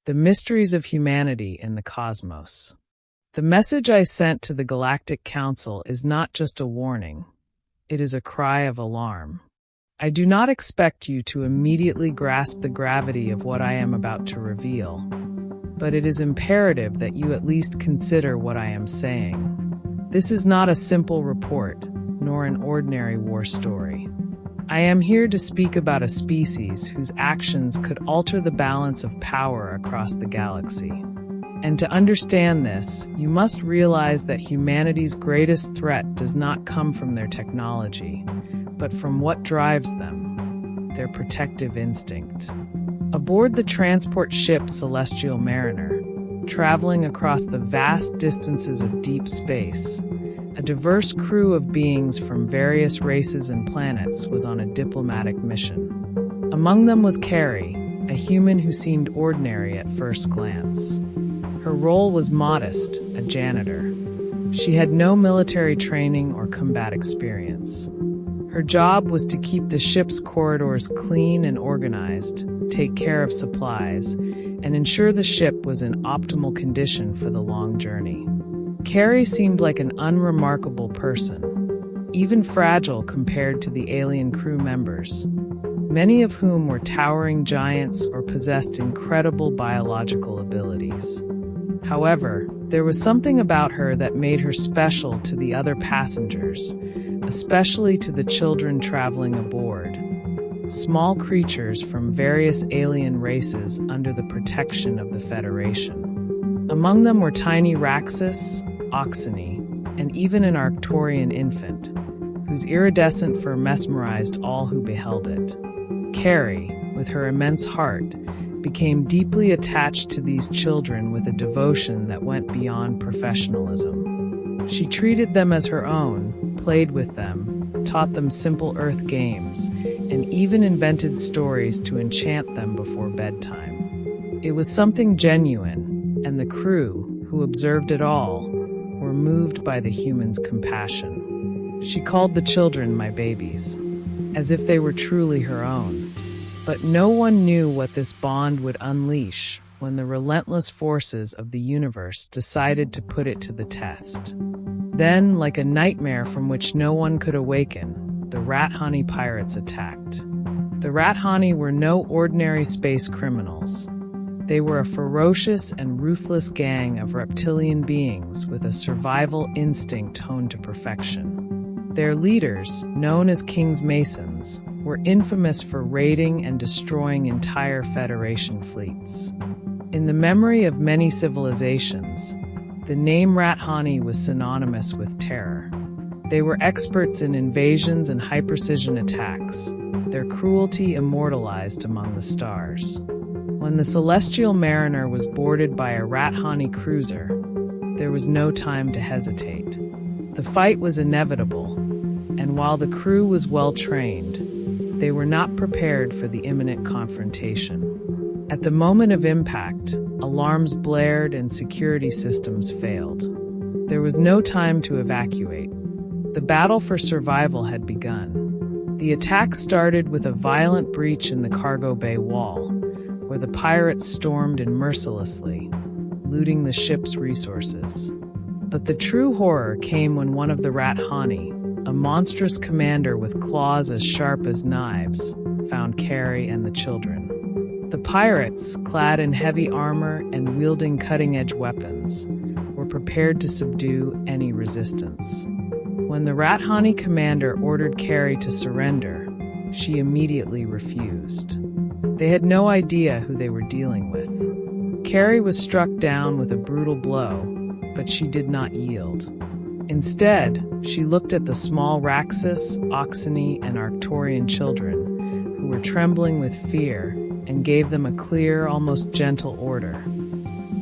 The Mysteries of Humanity in the Cosmos. The message I sent to the Galactic Council is not just a warning. It is a cry of alarm. I do not expect you to immediately grasp the gravity of what I am about to reveal, but it is imperative that you at least consider what I am saying. This is not a simple report, nor an ordinary war story. I am here to speak about a species whose actions could alter the balance of power across the galaxy. And to understand this, you must realize that humanity's greatest threat does not come from their technology, but from what drives them, their protective instinct. Aboard the transport ship Celestial Mariner, traveling across the vast distances of deep space, a diverse crew of beings from various races and planets was on a diplomatic mission. Among them was Carrie, a human who seemed ordinary at first glance. Her role was modest, a janitor. She had no military training or combat experience. Her job was to keep the ship's corridors clean and organized, take care of supplies, and ensure the ship was in optimal condition for the long journey. Carrie seemed like an unremarkable person, even fragile compared to the alien crew members, many of whom were towering giants or possessed incredible biological abilities. However, there was something about her that made her special to the other passengers, especially to the children traveling aboard, small creatures from various alien races under the protection of the Federation. Among them were tiny Raxus, Oxeny, and even an Arcturian infant, whose iridescent fur mesmerized all who beheld it. Carrie, with her immense heart, became deeply attached to these children with a devotion that went beyond professionalism. She treated them as her own, played with them, taught them simple Earth games, and even invented stories to enchant them before bedtime. It was something genuine, and the crew, who observed it all, were moved by the humans' compassion. She called the children my babies, as if they were truly her own. But no one knew what this bond would unleash when the relentless forces of the universe decided to put it to the test. Then, like a nightmare from which no one could awaken, the Rathani pirates attacked. The Rathani were no ordinary space criminals. They were a ferocious and ruthless gang of reptilian beings with a survival instinct honed to perfection. Their leaders, known as King's Masons, were infamous for raiding and destroying entire Federation fleets. In the memory of many civilizations, the name Rathani was synonymous with terror. They were experts in invasions and high-precision attacks, their cruelty immortalized among the stars. When the Celestial Mariner was boarded by a Rathani cruiser, there was no time to hesitate. The fight was inevitable, and while the crew was well-trained, they were not prepared for the imminent confrontation. At the moment of impact, alarms blared and security systems failed. There was no time to evacuate. The battle for survival had begun. The attack started with a violent breach in the cargo bay wall, where the pirates stormed in mercilessly, looting the ship's resources. But the true horror came when one of the Rathani, a monstrous commander with claws as sharp as knives, found Carrie and the children. The pirates, clad in heavy armor and wielding cutting-edge weapons, were prepared to subdue any resistance. When the Rathani commander ordered Carrie to surrender, she immediately refused. They had no idea who they were dealing with. Carrie was struck down with a brutal blow, but she did not yield. Instead, she looked at the small Raxus, Oxeny, and Arcturian children, who were trembling with fear, and gave them a clear, almost gentle order,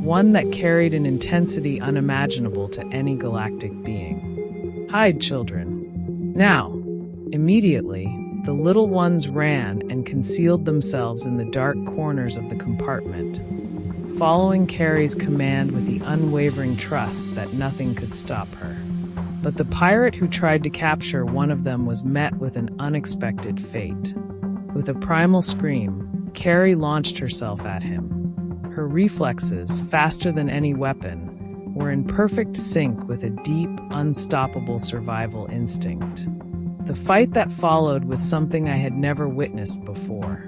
one that carried an intensity unimaginable to any galactic being. "Hide, children. Now!" Immediately, the little ones ran and concealed themselves in the dark corners of the compartment, following Carrie's command with the unwavering trust that nothing could stop her. But the pirate who tried to capture one of them was met with an unexpected fate. With a primal scream, Carrie launched herself at him. Her reflexes, faster than any weapon, were in perfect sync with a deep, unstoppable survival instinct. The fight that followed was something I had never witnessed before.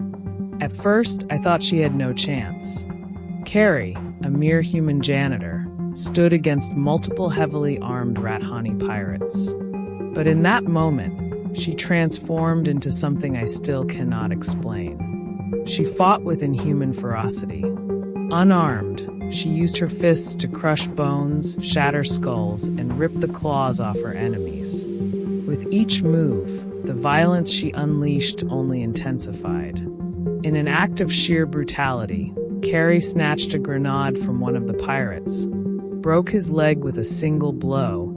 At first, I thought she had no chance. Carrie, a mere human janitor, stood against multiple heavily armed Rathani pirates. But in that moment, she transformed into something I still cannot explain. She fought with inhuman ferocity. Unarmed, she used her fists to crush bones, shatter skulls, and rip the claws off her enemies. With each move, the violence she unleashed only intensified. In an act of sheer brutality, Carrie snatched a grenade from one of the pirates, broke his leg with a single blow,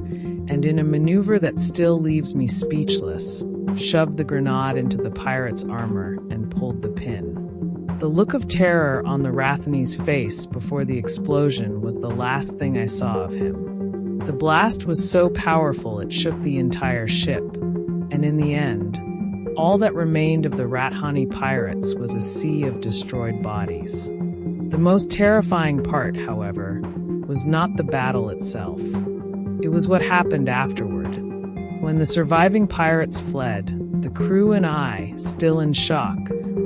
and in a maneuver that still leaves me speechless, shoved the grenade into the pirate's armor and pulled the pin. The look of terror on the Rathani's face before the explosion was the last thing I saw of him. The blast was so powerful it shook the entire ship, and in the end, all that remained of the Rathani pirates was a sea of destroyed bodies. The most terrifying part, however, was not the battle itself. It was what happened afterward. When the surviving pirates fled, the crew and I, still in shock,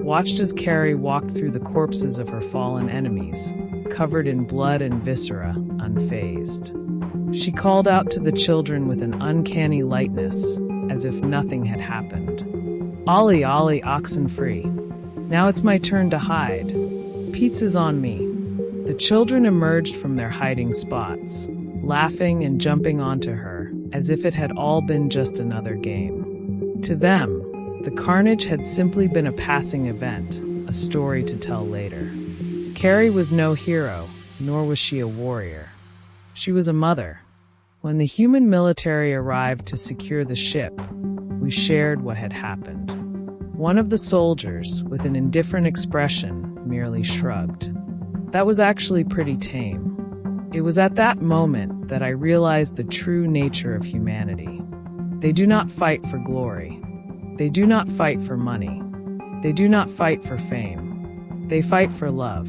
watched as Carrie walked through the corpses of her fallen enemies, covered in blood and viscera, unfazed. She called out to the children with an uncanny lightness, as if nothing had happened. "Ollie, ollie, oxen free. Now it's my turn to hide. Pizza's on me." The children emerged from their hiding spots, laughing and jumping onto her, as if it had all been just another game. To them, the Carnage had simply been a passing event, a story to tell later. Carrie was no hero, nor was she a warrior. She was a mother. When the human military arrived to secure the ship, we shared what had happened. One of the soldiers, with an indifferent expression, merely shrugged. That was actually pretty tame. It was at that moment that I realized the true nature of humanity. They do not fight for glory. They do not fight for money. They do not fight for fame. They fight for love.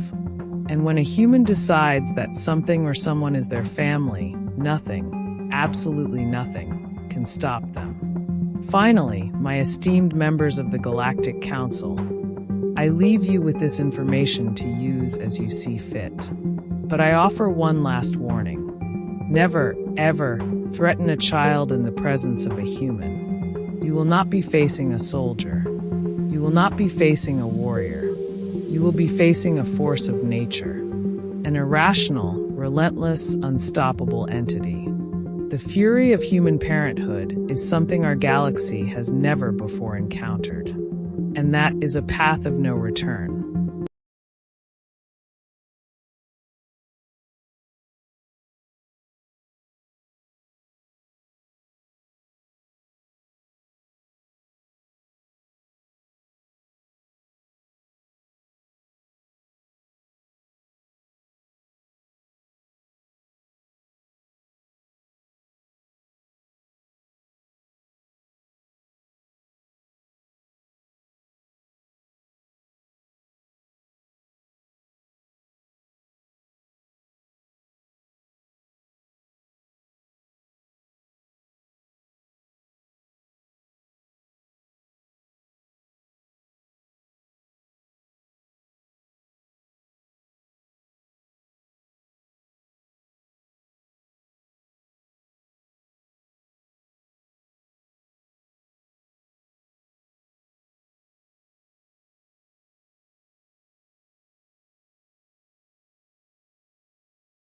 And when a human decides that something or someone is their family, nothing, absolutely nothing, can stop them. Finally, my esteemed members of the Galactic Council, I leave you with this information to use as you see fit. But I offer one last warning. Never, ever threaten a child in the presence of a human. You will not be facing a soldier. You will not be facing a warrior. You will be facing a force of nature, an irrational, relentless, unstoppable entity. The fury of human parenthood is something our galaxy has never before encountered, and that is a path of no return.